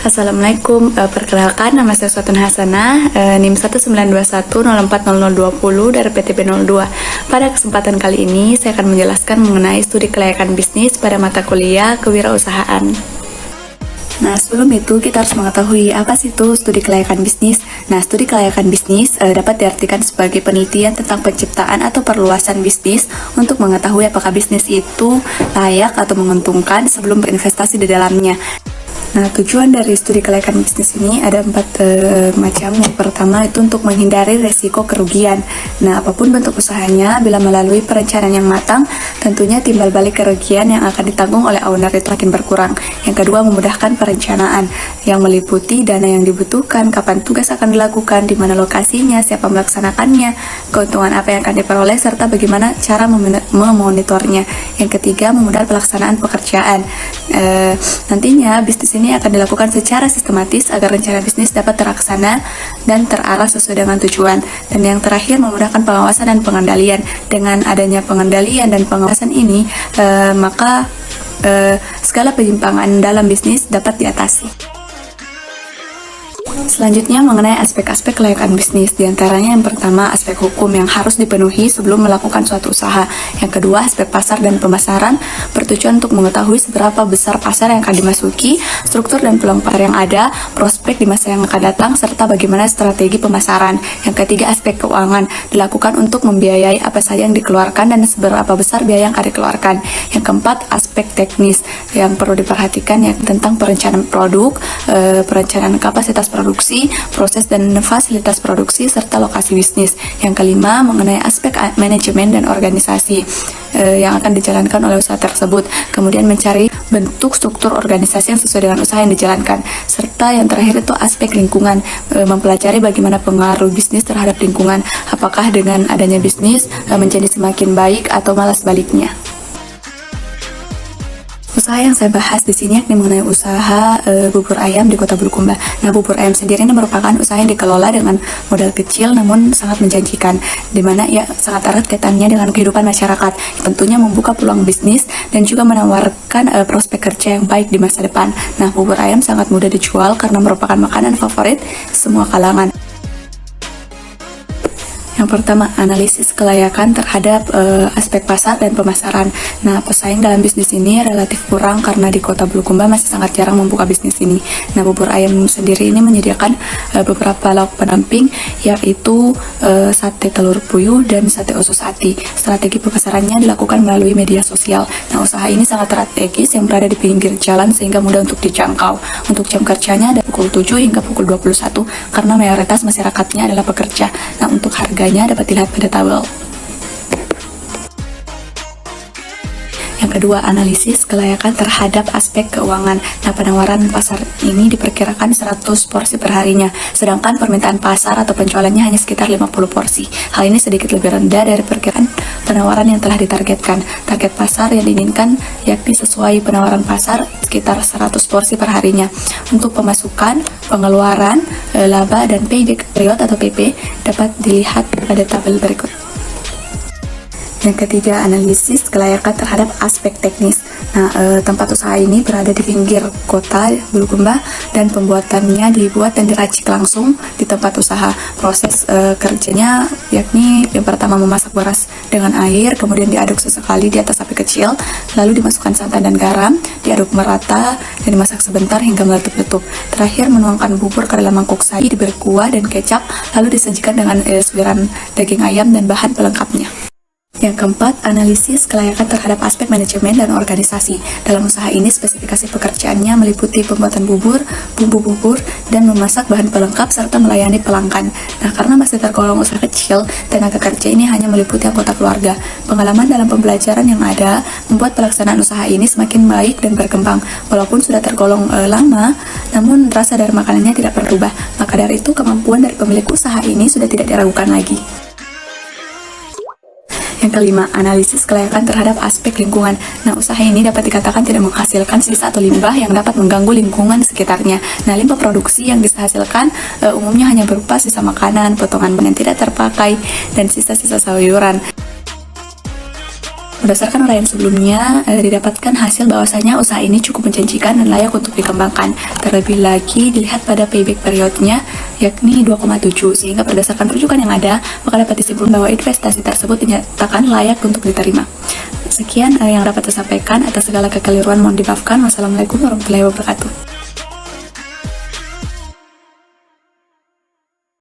Assalamualaikum, perkenalkan nama saya Suatun Hasanah, NIM 192104020 dari PTB 02. Pada kesempatan kali ini, saya akan menjelaskan mengenai studi kelayakan bisnis pada mata kuliah kewirausahaan. Nah, sebelum itu kita harus mengetahui apa sih itu studi kelayakan bisnis. Nah, studi kelayakan bisnis dapat diartikan sebagai penelitian tentang penciptaan atau perluasan bisnis untuk mengetahui apakah bisnis itu layak atau menguntungkan sebelum berinvestasi di dalamnya. Nah, tujuan dari studi kelayakan bisnis ini ada 4 macam. Yang pertama itu untuk menghindari resiko kerugian. Nah, apapun bentuk usahanya, bila melalui perencanaan yang matang, tentunya timbal balik kerugian yang akan ditanggung oleh owner itu akan berkurang. Yang kedua, memudahkan perencanaan yang meliputi dana yang dibutuhkan, kapan tugas akan dilakukan, di mana lokasinya, siapa melaksanakannya, keuntungan apa yang akan diperoleh, serta bagaimana cara memonitornya. Yang ketiga, memudahkan pelaksanaan pekerjaan. Nantinya bisnis ini akan dilakukan secara sistematis agar rencana bisnis dapat terlaksana dan terarah sesuai dengan tujuan. Dan yang terakhir, memudahkan pengawasan dan pengendalian. Dengan adanya pengendalian dan pengawasan ini, maka segala penyimpangan dalam bisnis dapat diatasi. Selanjutnya mengenai aspek-aspek kelayakan bisnis, diantaranya yang pertama aspek hukum yang harus dipenuhi sebelum melakukan suatu usaha. Yang kedua aspek pasar dan pemasaran, bertujuan untuk mengetahui seberapa besar pasar yang akan dimasuki, struktur dan peluang pasar yang ada, prospek di masa yang akan datang, serta bagaimana strategi pemasaran. Yang ketiga aspek keuangan, dilakukan untuk membiayai apa saja yang dikeluarkan dan seberapa besar biaya yang akan dikeluarkan. Yang keempat aspek teknis yang perlu diperhatikan, yang tentang perencanaan produk, perencanaan kapasitas produksi, proses dan fasilitas produksi, serta lokasi bisnis. Yang kelima, mengenai aspek manajemen dan organisasi yang akan dijalankan oleh usaha tersebut. Kemudian mencari bentuk struktur organisasi yang sesuai dengan usaha yang dijalankan. Serta yang terakhir itu aspek lingkungan, mempelajari bagaimana pengaruh bisnis terhadap lingkungan. Apakah dengan adanya bisnis menjadi semakin baik atau malah sebaliknya. Usaha yang saya bahas di sini yakni mengenai usaha bubur ayam di Kota Bulukumba. Nah, bubur ayam sendiri ini merupakan usaha yang dikelola dengan modal kecil namun sangat menjanjikan, di mana ia sangat erat kaitannya dengan kehidupan masyarakat. Tentunya membuka peluang bisnis dan juga menawarkan prospek kerja yang baik di masa depan. Nah, bubur ayam sangat mudah dijual karena merupakan makanan favorit semua kalangan. Yang pertama, analisis kelayakan terhadap aspek pasar dan pemasaran. Nah, pesaing dalam bisnis ini relatif kurang karena di Kota Bulukumba masih sangat jarang membuka bisnis ini. Nah, bubur ayam sendiri ini menyediakan beberapa lauk pendamping, yaitu sate telur puyuh dan sate usus hati. Strategi pemasarannya dilakukan melalui media sosial. Nah, usaha ini sangat strategis yang berada di pinggir jalan sehingga mudah untuk dijangkau. Untuk jam kerjanya dari pukul 7 hingga pukul 21 karena mayoritas masyarakatnya adalah pekerja. Nah, untuk harga dapat dilihat pada tabel. Yang kedua, analisis kelayakan terhadap aspek keuangan. Nah, penawaran pasar ini diperkirakan 100 porsi per harinya, sedangkan permintaan pasar atau penjualannya hanya sekitar 50 porsi. Hal ini sedikit lebih rendah dari perkiraan penawaran yang telah ditargetkan. Target pasar yang diinginkan yakni sesuai penawaran pasar sekitar 100 porsi per harinya. Untuk pemasukan, pengeluaran, laba, dan payback period atau PP dapat dilihat pada tabel berikut. Yang ketiga, analisis kelayakan terhadap aspek teknis. Nah, tempat usaha ini berada di pinggir kota Bulukumba dan pembuatannya dibuat dan diracik langsung di tempat usaha. Proses kerjanya yakni yang pertama memasak beras dengan air, kemudian diaduk sesekali di atas api kecil, lalu dimasukkan santan dan garam, diaduk merata dan dimasak sebentar hingga meletup-letup. Terakhir, menuangkan bubur ke dalam mangkuk saji, diberi kuah dan kecap, lalu disajikan dengan suiran daging ayam dan bahan pelengkapnya. Yang keempat, analisis kelayakan terhadap aspek manajemen dan organisasi. Dalam usaha ini, spesifikasi pekerjaannya meliputi pembuatan bubur, bumbu bubur, dan memasak bahan pelengkap serta melayani pelanggan. Nah, karena masih tergolong usaha kecil, tenaga kerja ini hanya meliputi anggota keluarga. Pengalaman dalam pembelajaran yang ada membuat pelaksanaan usaha ini semakin baik dan berkembang. Walaupun sudah tergolong lama, namun rasa dari makanannya tidak berubah. Maka dari itu, kemampuan dari pemilik usaha ini sudah tidak diragukan lagi. Yang kelima, analisis kelayakan terhadap aspek lingkungan. Nah, usaha ini dapat dikatakan tidak menghasilkan sisa atau limbah yang dapat mengganggu lingkungan sekitarnya. Nah, limbah produksi yang dihasilkan umumnya hanya berupa sisa makanan, potongan yang tidak terpakai, dan sisa-sisa sayuran. Berdasarkan uraian sebelumnya, didapatkan hasil bahwasanya usaha ini cukup menjanjikan dan layak untuk dikembangkan. Terlebih lagi dilihat pada payback periodnya, yakni 2,7, sehingga berdasarkan rujukan yang ada, maka dapat disimpulkan bahwa investasi tersebut dinyatakan layak untuk diterima. Sekian yang dapat saya sampaikan. Atas segala kekeliruan mohon dimaafkan. Wassalamualaikum warahmatullahi wabarakatuh.